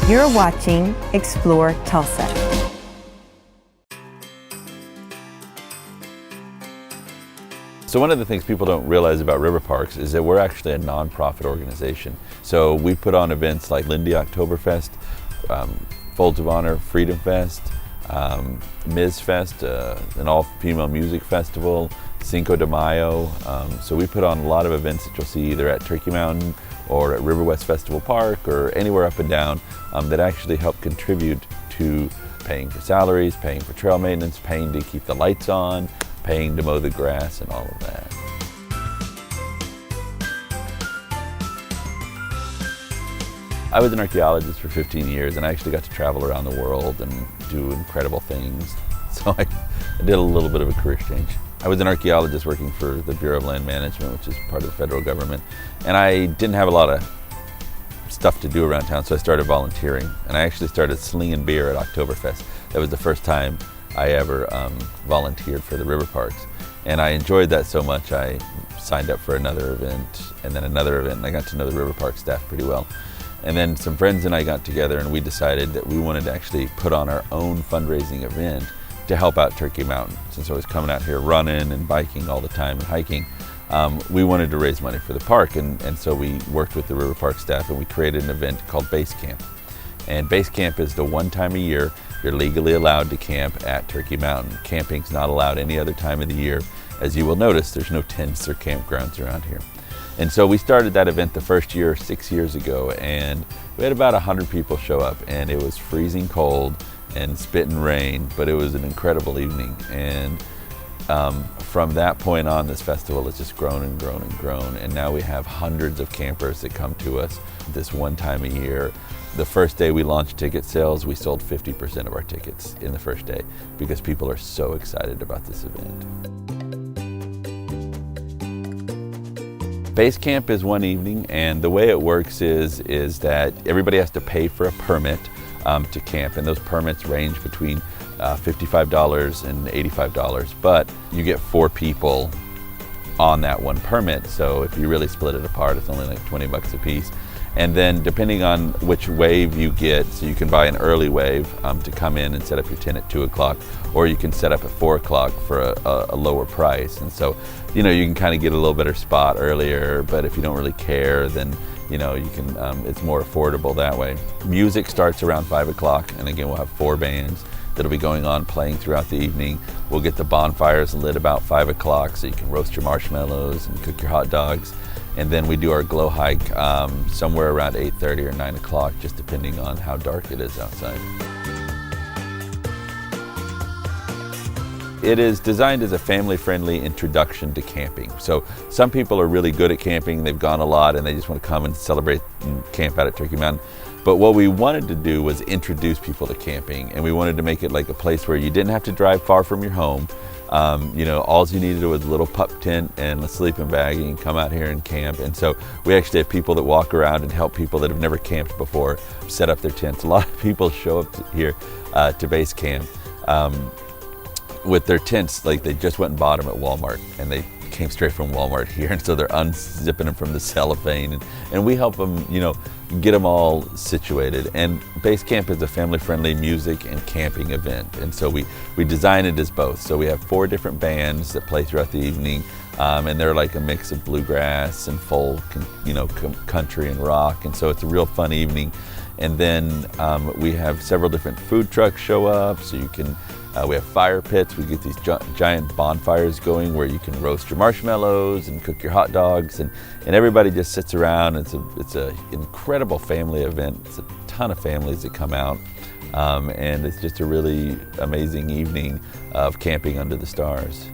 You're watching Explore Tulsa. So one of the things people don't realize about river parks is that we're actually a nonprofit organization. So we put on events like Lindy Oktoberfest, Folds of Honor Freedom Fest, Ms. Fest, an all-female music festival, Cinco de Mayo. So we put on a lot of events that you'll see either at Turkey Mountain or at River West Festival Park or anywhere up and down that actually help contribute to paying for salaries, paying for trail maintenance, paying to keep the lights on, paying to mow the grass and all of that. I was an archaeologist for 15 years and I actually got to travel around the world and do incredible things. So I did a little bit of a career change. I was an archaeologist working for the Bureau of Land Management, which is part of the federal government. And I didn't have a lot of stuff to do around town, so I started volunteering. And I actually started slinging beer at Oktoberfest. That was the first time I ever volunteered for the river parks. And I enjoyed that so much I signed up for another event and then another event, and I got to know the river park staff pretty well. And then some friends and I got together and we decided that we wanted to actually put on our own fundraising event to help out Turkey Mountain. Since I was coming out here running and biking all the time and hiking, we wanted to raise money for the park, and so we worked with the river park staff and we created an event called BaseCamp. And BaseCamp is the one time a year you're legally allowed to camp at Turkey Mountain. Camping's not allowed any other time of the year. As you will notice, there's no tents or campgrounds around here. And so we started that event the first year 6 years ago, and we had about 100 people show up, and it was freezing cold and spitting rain, but it was an incredible evening. And from that point on, this festival has just grown and grown and grown, and now we have hundreds of campers that come to us this one time a year. The first day we launched ticket sales, we sold 50% of our tickets in the first day because people are so excited about this event. BaseCamp is one evening, and the way it works is that everybody has to pay for a permit to camp, and those permits range between $55 and $85, but you get 4 people on that one permit, so if you really split it apart, it's only like 20 bucks a piece. And then depending on which wave you get, so you can buy an early wave to come in and set up your tent at 2 o'clock, or you can set up at 4 o'clock for a lower price. And so, you know, you can kind of get a little better spot earlier, but if you don't really care, then, you know, you can, it's more affordable that way. Music starts around 5 o'clock, and again, we'll have 4 bands that'll be going on playing throughout the evening. We'll get the bonfires lit about 5 o'clock so you can roast your marshmallows and cook your hot dogs. And then we do our glow hike somewhere around 8:30 or 9 o'clock, just depending on how dark it is outside. It is designed as a family-friendly introduction to camping. So some people are really good at camping, they've gone a lot and they just want to come and celebrate and camp out at Turkey Mountain. But what we wanted to do was introduce people to camping, and we wanted to make it like a place where you didn't have to drive far from your home. You know, all you needed was a little pup tent and a sleeping bag, and you can come out here and camp. And so we actually have people that walk around and help people that have never camped before set up their tents. A lot of people show up here to BaseCamp with their tents, like they just went and bought them at Walmart, and they came straight from Walmart here, and so they're unzipping them from the cellophane, and we help them, you know, get them all situated. And BaseCamp is a family-friendly music and camping event, and so we design it as both. So we have 4 different bands that play throughout the evening, and they're like a mix of bluegrass and folk and, you know, country and rock, and so it's a real fun evening. And then we have several different food trucks show up, so you can we have fire pits. We get these giant bonfires going where you can roast your marshmallows and cook your hot dogs, and everybody just sits around. It's a incredible family event. It's a ton of families that come out, and it's just a really amazing evening of camping under the stars.